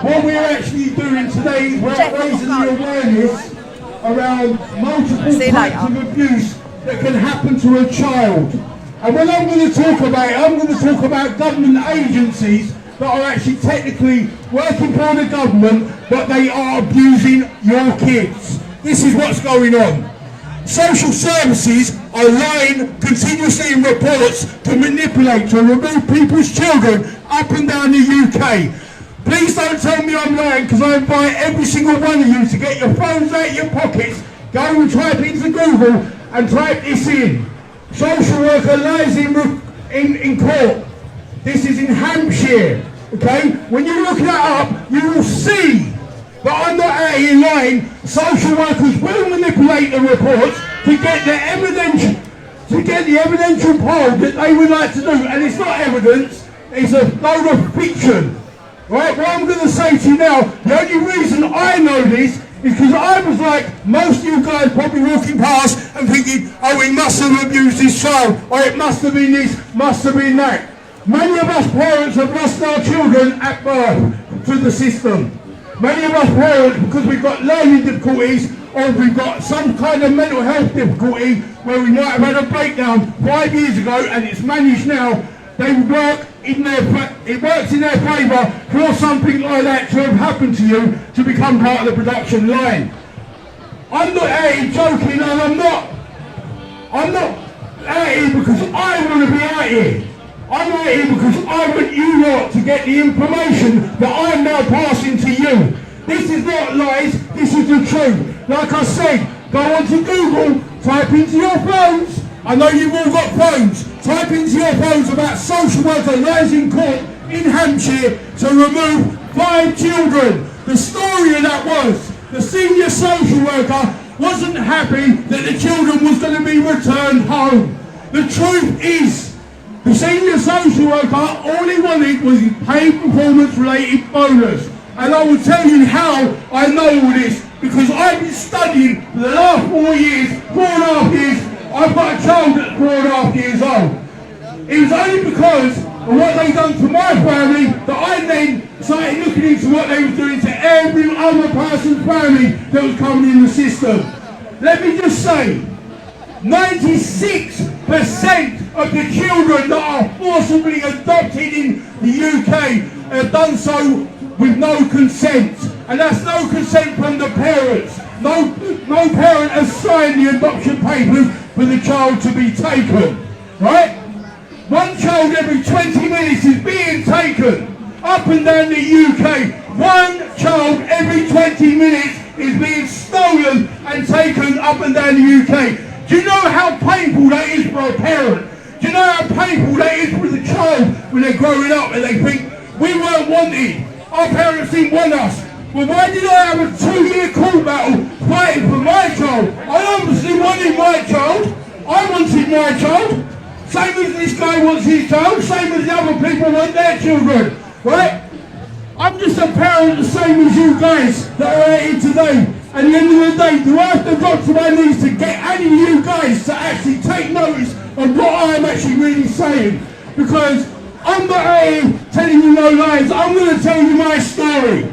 what we're actually doing today is we're raising the awareness around multiple types of abuse that can happen to a child. And when I'm going to talk about it, I'm going to talk about government agencies that are actually technically working for the government, but they are abusing your kids. This is what's going on. Social services are lying continuously in reports to manipulate, to remove people's children up and down the UK. Please don't tell me I'm lying, because I invite every single one of you to get your phones out of your pockets, go and type into Google and type this in. Social worker lies in court. This is in Hampshire, okay? When you look that up, you will see that I'm not out here lying. Social workers will manipulate the reports to get the evidential poll that they would like to do. And it's not evidence, it's a load of fiction. Right, what I'm going to say to you now, the only reason I know this is because I was like most of you guys probably walking past and thinking, oh, he must have abused his child, or it must have been this, must have been that. Many of us parents have lost our children at birth to the system. Many of us parents, because we've got learning difficulties, or we've got some kind of mental health difficulty where we might have had a breakdown 5 years ago and it's managed now, it works in their favour for something like that to have happened to you to become part of the production line. I'm not out here joking, and I'm not out here because I want to be out here. I'm out here because I want you lot to get the information that I'm now passing to you. This is not lies, this is the truth. Like I said, go onto Google, type into your phones. I know you've all got phones. Type into your phones about social worker lies in court in Hampshire to remove 5 children. The story of that was the senior social worker wasn't happy that the children was going to be returned home. The truth is, the senior social worker, all he wanted was his paid performance-related bonus. And I will tell you how I know all this, because I've been studying for the last 4 years, 4.5 years. I've got a child that's 4.5 years old. It was only because of what they done to my family that I then started looking into what they were doing to every other person's family that was coming in the system. Let me just say, 96% of the children that are forcibly adopted in the UK have done so with no consent. And that's no consent from the parents. No parent has signed the adoption papers for the child to be taken. Right? One child every 20 minutes is being taken up and down the UK. One child every 20 minutes is being stolen and taken up and down the UK. Do you know how painful that is for a parent? Do you know how painful that is for the child when they're growing up and they think, we weren't wanted, our parents didn't want us. Well, why did I have a 2-year court battle fighting for my child? I obviously wanted my child. I wanted my child. Same as this guy wants his child, same as the other people want their children, right? I'm just a parent the same as you guys that are out here today. At the end of the day, do I have to drop to my knees to get any of you guys to actually take notice of what I'm actually really saying? Because I'm not out here telling you no lies, I'm going to tell you my story.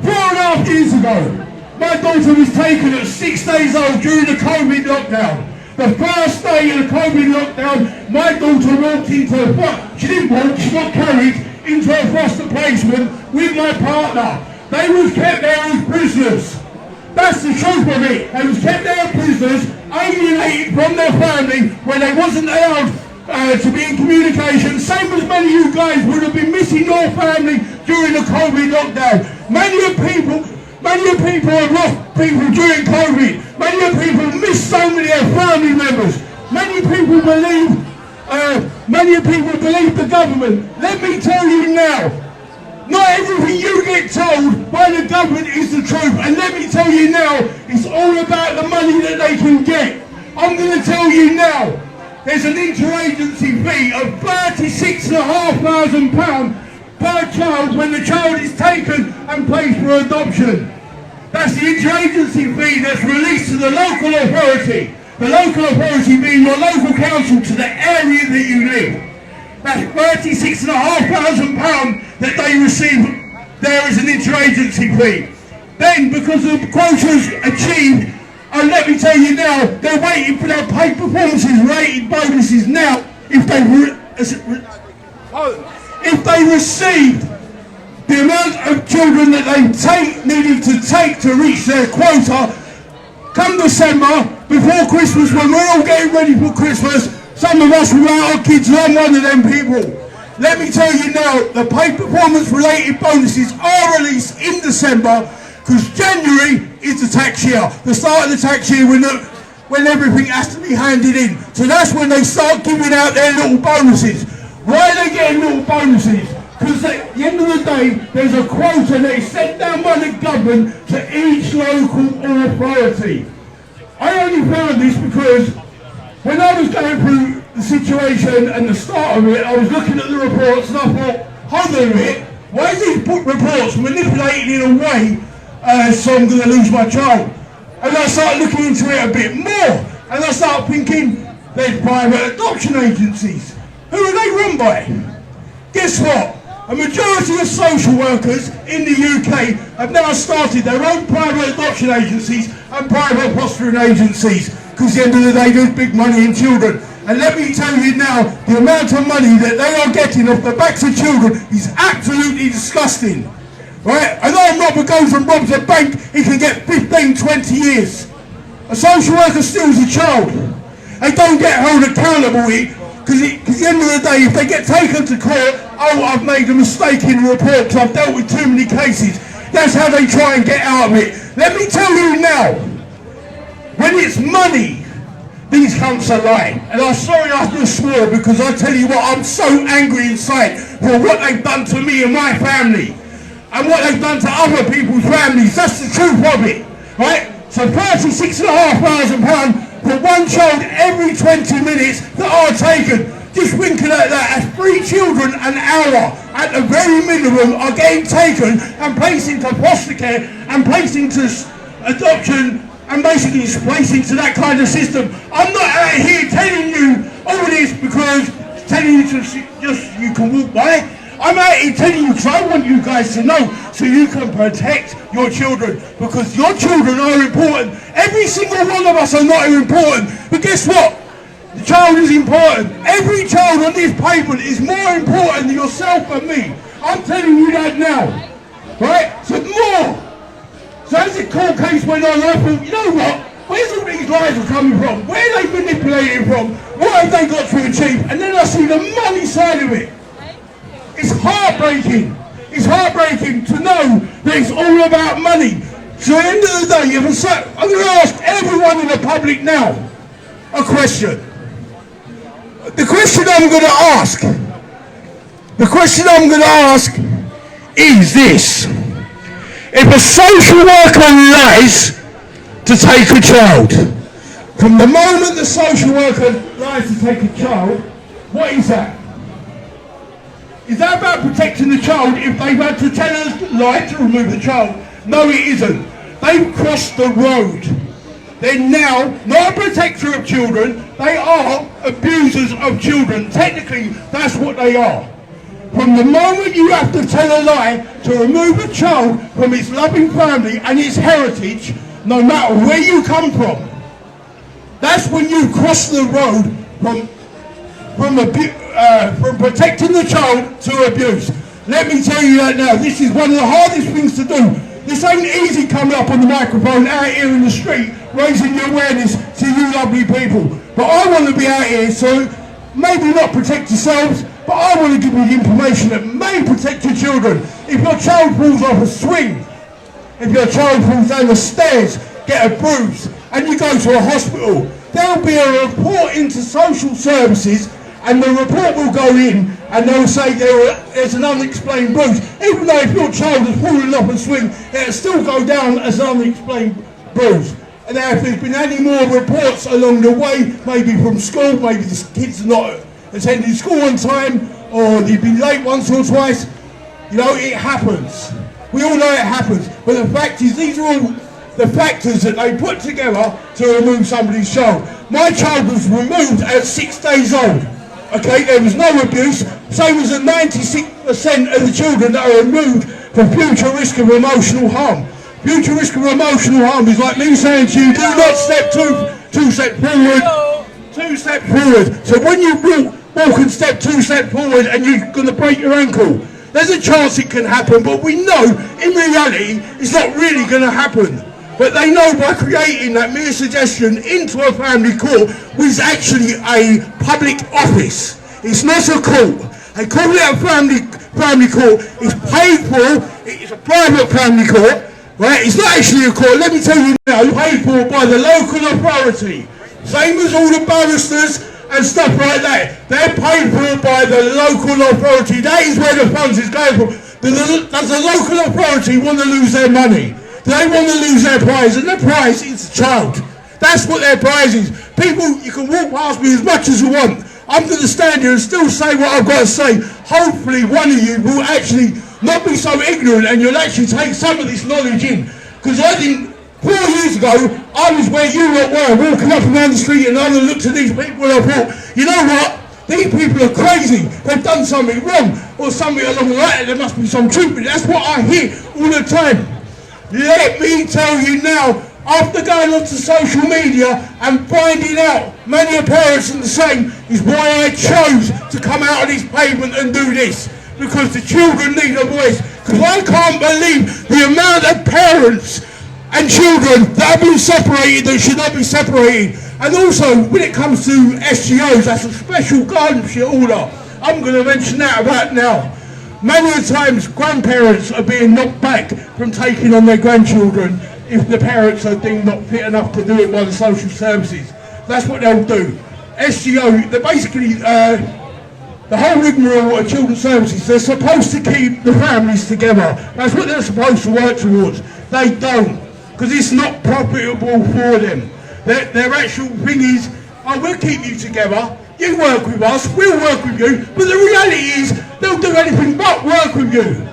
4.5 years ago, my daughter was taken at 6 days old during the COVID lockdown. The first day of the COVID lockdown, my daughter walked into she didn't walk, she got carried into a foster placement with my partner. They was kept there as prisoners. That's the truth of it. They was kept there as prisoners, alienated from their family when they wasn't allowed to be in communication. Same as many of you guys would have been missing your family during the COVID lockdown. Many of people have lost people during COVID. Many of people miss so many of their family members. Many people believe the government. Let me tell you now, not everything you get told by the government is the truth. And let me tell you now, it's all about the money that they can get. I'm going to tell you now, there's an interagency fee of £36,500 per child when the child is taken and placed for adoption. That's the interagency fee that's released to the local authority. The local authority being your local council to the area that you live. That's £36,500 that they receive there is an interagency fee. Then, because the quota's achieved, and let me tell you now, they're waiting for their paid performances rated bonuses now. If they received the amount of children that they needed to take to reach their quota, come December, before Christmas, when we're all getting ready for Christmas, some of us without our kids, and I'm one of them people. Let me tell you now, the paid performance related bonuses are released in December, because January is the tax year, the start of the tax year when everything has to be handed in. So that's when they start giving out their little bonuses. Why are they getting little bonuses? Because at the end of the day, there's a quota that is sent down by the government to each local authority. I only found this because when I was going through the situation and the start of it, I was looking at the reports and I thought, hold on a minute, why is these reports manipulated in a way so I'm going to lose my child? And I started looking into it a bit more, and I started thinking, there's private adoption agencies. Who are they run by? Guess what? A majority of social workers in the UK have now started their own private adoption agencies and private fostering agencies, because at the end of the day there's big money in children. And let me tell you now, the amount of money that they are getting off the backs of children is absolutely disgusting. Right? I know a robber goes and robs a bank, he can get 15, 20 years. A social worker steals a child. They don't get held accountable because at the end of the day, if they get taken to court, oh, I've made a mistake in the report because I've dealt with too many cases. That's how they try and get out of it. Let me tell you now, when it's money, these cunts are lying. And I'm sorry I just swore, because I tell you what, I'm so angry inside for what they've done to me and my family. And what they've done to other people's families. That's the truth of it, right? So £36,500 for one child every 20 minutes that are taken. Just winking at that, as 3 children an hour at the very minimum are getting taken and placed into foster care and placed into adoption and basically placed into that kind of system. I'm not out here telling you all this because telling you to just you can walk by. I'm out here telling you because I want you guys to know so you can protect your children, because your children are important. Every single one of us are not important, but guess what? The child is important. Every child on this pavement is more important than yourself and me. I'm telling you that now, right? So more. So as the court case went on, I thought, you know what? Where's all these lies are coming from? Where are they manipulating from? What have they got to achieve? And then I see the money side of it. It's heartbreaking. It's heartbreaking to know that it's all about money. So at the end of the day, I'm going to ask everyone in the public now a question. The question I'm going to ask is this. If a social worker lies to take a child, from the moment the social worker lies to take a child, what is that? Is that about protecting the child if they've had to tell us a lie to remove the child? No, it isn't. They've crossed the road. They're now not a protector of children, they are abusers of children. Technically, that's what they are. From the moment you have to tell a lie to remove a child from its loving family and its heritage, no matter where you come from, that's when you cross the road from protecting the child to abuse. Let me tell you that now, this is one of the hardest things to do. This ain't easy coming up on the microphone out here in the street, raising the awareness to you lovely people. But I want to be out here, so maybe not protect yourselves, but I want to give you the information that may protect your children. If your child falls off a swing, if your child falls down the stairs, get a bruise, and you go to a hospital, there'll be a report into social services, and the report will go in and they'll say there's an unexplained bruise. Even though if your child has fallen off a swing, it'll still go down as an unexplained bruise. And now if there's been any more reports along the way, maybe from school, maybe the kids are not attending school on time, or they've been late once or twice, you know, it happens. We all know it happens. But the fact is, these are all the factors that they put together to remove somebody's child. My child was removed at 6 days old. Okay, there was no abuse, same as the 96% of the children that are removed for future risk of emotional harm. Future risk of emotional harm is like me saying to you, do not step two steps forward, 2 steps forward. So when you walk and step 2 steps forward and you're going to break your ankle, there's a chance it can happen, but we know in reality it's not really going to happen. But they know by creating that mere suggestion into a family court, which is actually a public office. It's not a court. They call it a family court. It's paid for. It's a private family court. Right? It's not actually a court. Let me tell you now, it's paid for by the local authority. Same as all the barristers and stuff like that. They're paid for by the local authority. That is where the funds is going from. Does the local authority want to lose their money? Do they want to lose their prize? And their prize is a child. That's what their prize is. People, you can walk past me as much as you want. I'm going to stand here and still say what I've got to say. Hopefully one of you will actually not be so ignorant and you'll actually take some of this knowledge in. Because I didn't, 4 years ago, I was where you were, walking up and down the street, and I looked at these people and I thought, you know what? These people are crazy. They've done something wrong or something along the line. There must be some truth. That's what I hear all the time. Let me tell you now, after going onto social media and finding out many parents are the same, is why I chose to come out of this pavement and do this. Because the children need a voice. Because I can't believe the amount of parents and children that have been separated that should not be separated. And also, when it comes to SGOs, that's a special guardianship order. I'm going to mention that about now. Many of the times, grandparents are being knocked back from taking on their grandchildren if the parents are deemed not fit enough to do it by the social services. That's what they'll do. SGO, they're basically, the whole rigmarole of children's services, they're supposed to keep the families together. That's what they're supposed to work towards. They don't, because it's not profitable for them. Their actual thing is, oh, we'll keep you together. You work with us, we'll work with you, but the reality is, they'll do anything but work with you.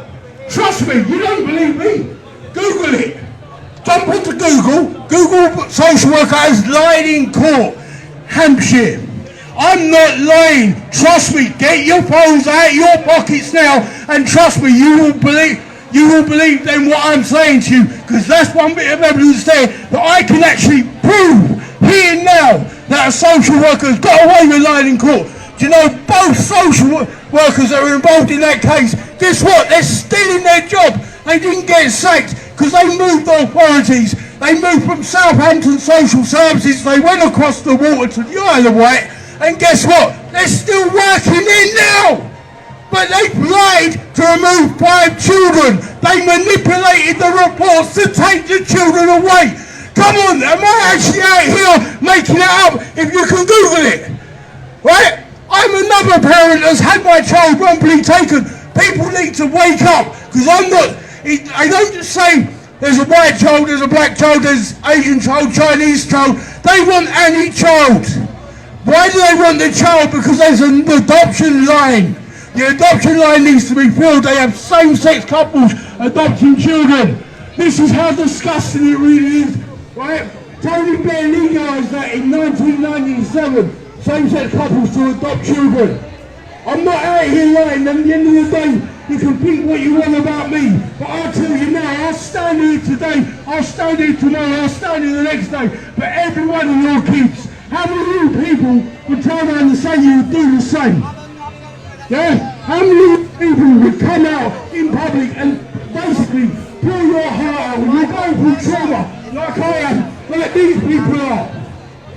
Trust me, you don't believe me? Google it. Jump onto Google social worker as lying in court, Hampshire. I'm not lying. Trust me, get your phones out of your pockets now, and trust me, you will believe then what I'm saying to you, because that's one bit of evidence there that I can actually prove here and now that a social worker's got away with lying in court. Do you know, both social workers that were involved in that case, guess what? They're still in their job. They didn't get sacked because they moved authorities. They moved from Southampton Social Services, they went across the water to the Isle of Wight, and guess what? They're still working in now. But they lied to remove 5 children. They manipulated the reports to take the children away. Come on, am I actually out here making it up? If you can Google it. Right? I'm another parent that's had my child wrongfully taken. People need to wake up, because I don't just say there's a white child, there's a black child, there's Asian child, Chinese child. They want any child. Why do they want the child? Because there's an adoption line. The adoption line needs to be filled. They have same-sex couples adopting children. This is how disgusting it really is. Right? Tony Blair legalised that in 1997. Same-sex couples to adopt children. I'm not out here lying, and at the end of the day, you can think what you want about me, but I'll tell you now, I'll stand here today, I'll stand here tomorrow, I'll stand here the next day, but every one of your kids, how many of you people would turn around and say you would do the same? Yeah? How many people would come out in public and basically pour your heart out when you're going through trauma, like I am, like these people are?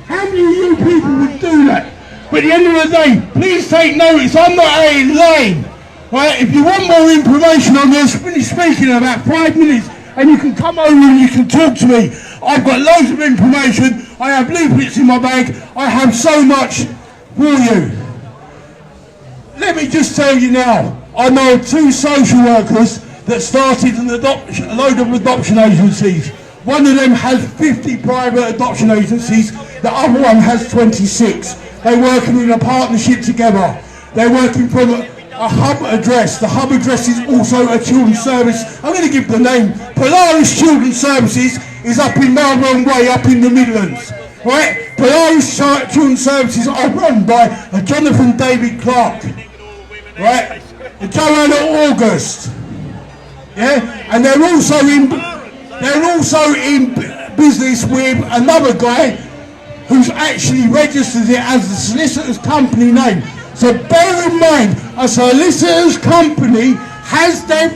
How many of you people would do that? But at the end of the day, please take notice, I'm not out here lying. Right, if you want more information, I'm going to finish speaking in about 5 minutes, and you can come over and you can talk to me. I've got loads of information, I have leaflets in my bag, I have so much for you. Let me just tell you now, I know 2 social workers that started a load of adoption agencies. One of them has 50 private adoption agencies, the other one has 26. They're working in a partnership together. They're working from a hub address. The hub address is also a children's service. I'm going to give the name. Polaris Children's Services is up in Melbourne Way, up in the Midlands. Right? Polaris Children's Services are run by a Jonathan David Clark. Right? A Joanna August. yeah, and they're also in business with another guy who's actually registered it as the solicitor's company name. So bear in mind, a solicitor's company has their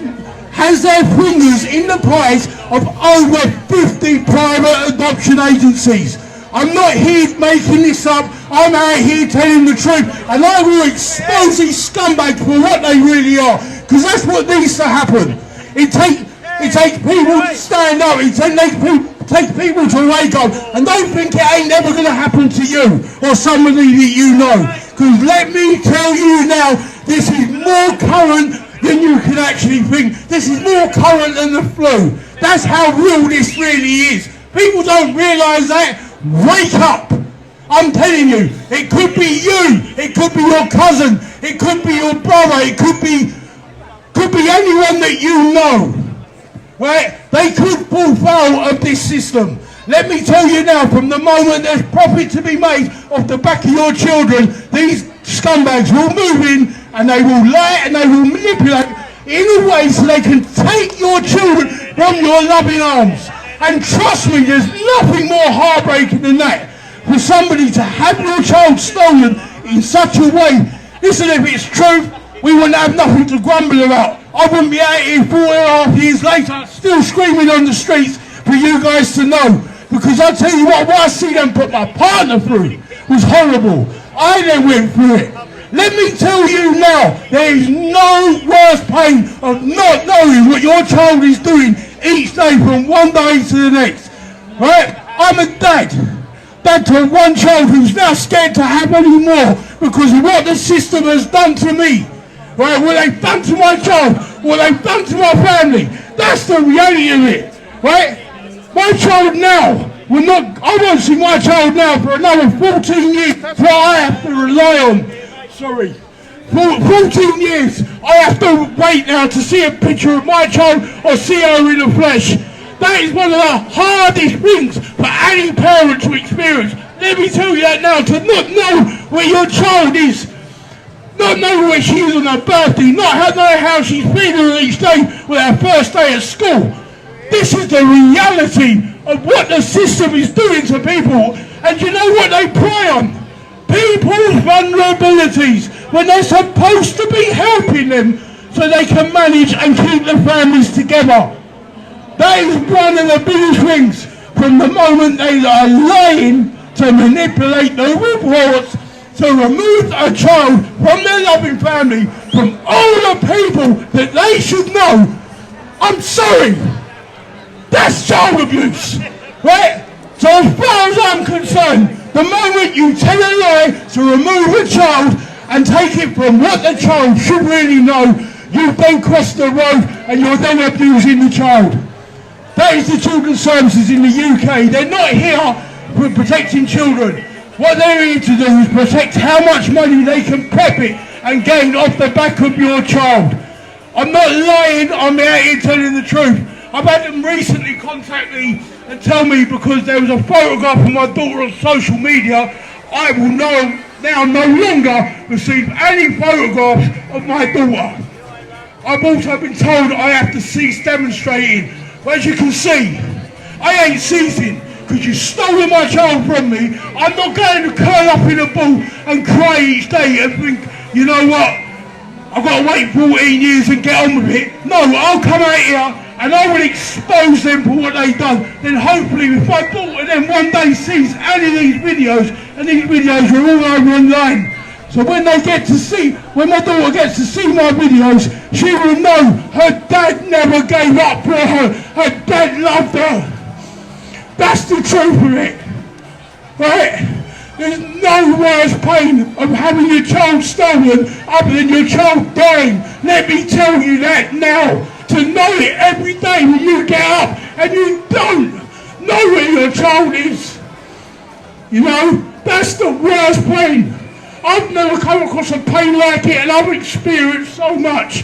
fingers in the pies of over 50 private adoption agencies. I'm not here making this up, I'm out here telling the truth, and I will expose these scumbags for what they really are, because that's what needs to happen. It takes people to stand up, it takes people to wake up, and don't think it ain't never going to happen to you, or somebody that you know, because let me tell you now, this is more current than you can actually think. This is more current than the flu. That's how real this really is. People don't realise that. Wake up! I'm telling you, it could be you, it could be your cousin, it could be your brother, it could be anyone that you know. Right? They could fall foul of this system. Let me tell you now, from the moment there's profit to be made off the back of your children, these scumbags will move in and they will lie and they will manipulate in a way so they can take your children from your loving arms. And trust me, there's nothing more heartbreaking than that. For somebody to have your child stolen in such a way. Listen, if it's true, we wouldn't have nothing to grumble about. I wouldn't be out here 4.5 years later still screaming on the streets for you guys to know. Because I tell you what I see them put my partner through was horrible. I then went through it. Let me tell you now, there is no worse pain of not knowing what your child is doing each day from one day to the next. Right? I'm a dad to one child who's now scared to have any more because of what the system has done to me. Right? What they've done to my child, what they've done to my family. That's the reality of it. Right? My child now I won't see my child now for another 14 years. That's what I have to rely on. Sorry. 14 years I have to wait now to see a picture of my child or see her in the flesh. That is one of the hardest things for any parent to experience. Let me tell you that now, to not know where your child is, not know where she is on her birthday, not know how she's feeling each day with her first day at school. This is the reality of what the system is doing to people. And you know what they prey on? People's vulnerabilities when they're supposed to be helping them so they can manage and keep the families together. That is one of the biggest things from the moment they are lying to manipulate the reports to remove a child from their loving family, from all the people that they should know. I'm sorry, that's child abuse, right? So as far as I'm concerned, the moment you tell a lie to remove a child and take it from what the child should really know, you've then crossed the road and you're then abusing the child. That is the children's services in the UK. They're not here for protecting children. What they're here to do is protect how much money they can profit and gain off the back of your child. I'm not lying, I'm out here telling the truth. I've had them recently contact me and tell me because there was a photograph of my daughter on social media, I will now no longer receive any photographs of my daughter. I've also been told I have to cease demonstrating. But as you can see, I ain't ceasing because you've stolen my child from me. I'm not going to curl up in a ball and cry each day and think, you know what, I've got to wait 14 years and get on with it. No, I'll come out here and I will expose them for what they've done. Then hopefully if my daughter then one day sees any of these videos, and these videos are all over online, so when my daughter gets to see my videos, she will know her dad never gave up for her. Her dad loved her. That's the truth of it. Right? There's no worse pain of having your child stolen other than your child dying. Let me tell you that now. To know it every day when you get up and you don't know where your child is. You know, that's the worst pain. I've never come across a pain like it and I've experienced so much.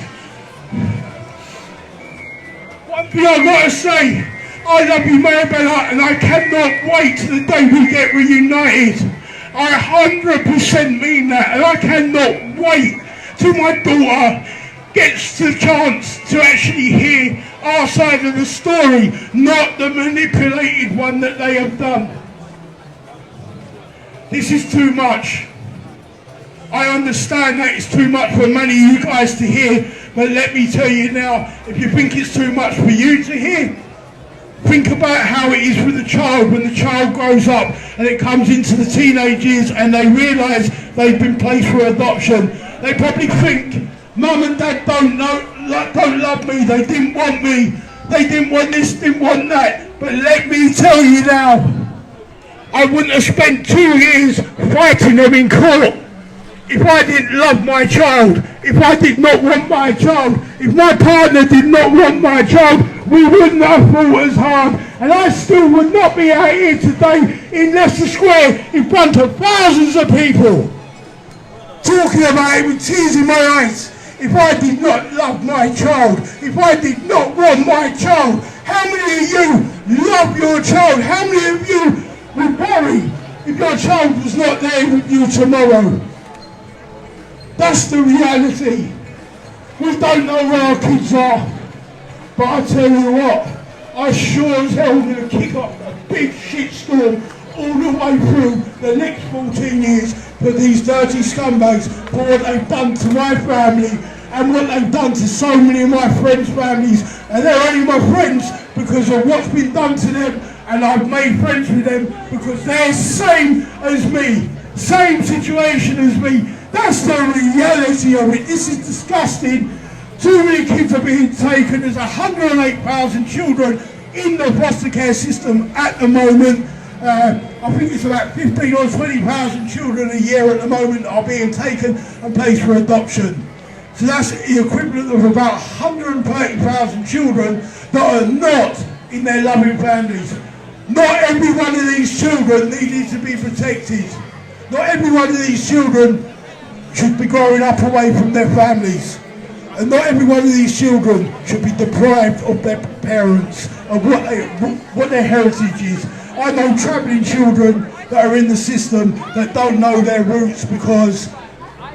One thing I've got to say, I love you, Maribella, and I cannot wait till the day we get reunited. I 100% mean that, and I cannot wait till my daughter gets the chance to actually hear our side of the story, not the manipulated one that they have done. This is too much. I understand that it's too much for many of you guys to hear, but let me tell you now, if you think it's too much for you to hear, think about how it is with the child when the child grows up and it comes into the teenage years and they realise they've been placed for adoption. They probably think, Mum and Dad don't love me, they didn't want me, they didn't want this, didn't want that. But let me tell you now, I wouldn't have spent 2 years fighting them in court if I didn't love my child, if I did not want my child, if my partner did not want my child, we wouldn't have fought as hard, and I still would not be out here today in Leicester Square in front of thousands of people talking about it with tears in my eyes. If I did not love my child, if I did not want my child, how many of you love your child? How many of you would worry if your child was not there with you tomorrow? That's the reality. We don't know where our kids are, but I tell you what, I sure as hell going to kick off a big shitstorm all the way through the next 14 years for these dirty scumbags for what they've done to my family and what they've done to so many of my friends' families. And they're only my friends because of what's been done to them, and I've made friends with them because they're same as me, same situation as me. That's the reality of it. This is disgusting. Too many kids are being taken. There's 108,000 children in the foster care system at the moment. I think it's about 15 or 20,000 children a year at the moment are being taken and placed for adoption. So that's the equivalent of about 130,000 children that are not in their loving families. Not every one of these children needed to be protected. Not every one of these children should be growing up away from their families. And not every one of these children should be deprived of their parents, of what their heritage is. I know travelling children that are in the system that don't know their roots because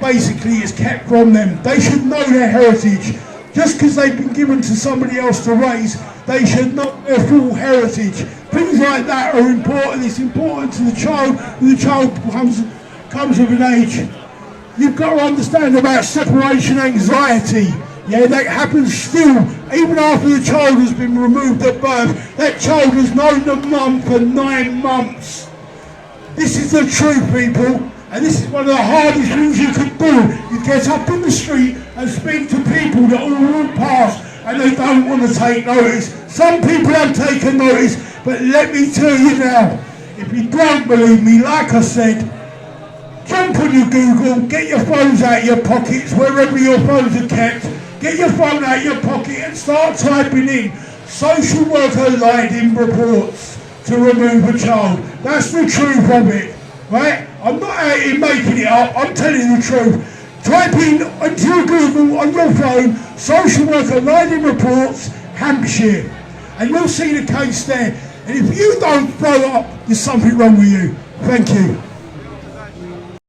basically it's kept from them. They should know their heritage. Just because they've been given to somebody else to raise, they should know their full heritage. Things like that are important. It's important to the child when the child comes of an age. You've got to understand about separation anxiety. Yeah, that happens still. Even after the child has been removed at birth, that child has known the mum for 9 months. This is the truth, people. And this is one of the hardest things you can do. You get up in the street and speak to people that all walk past and they don't want to take notice. Some people have taken notice, but let me tell you now, if you don't believe me, like I said, jump on your Google, get your phones out of your pockets, wherever your phones are kept, get your phone out of your pocket and start typing in social worker lied in reports to remove a child. That's the truth of it, right? I'm not out here making it up, I'm telling you the truth. Type in onto your Google on your phone, social worker lied in reports, Hampshire, and you'll see the case there. And if you don't throw up, there's something wrong with you. Thank you.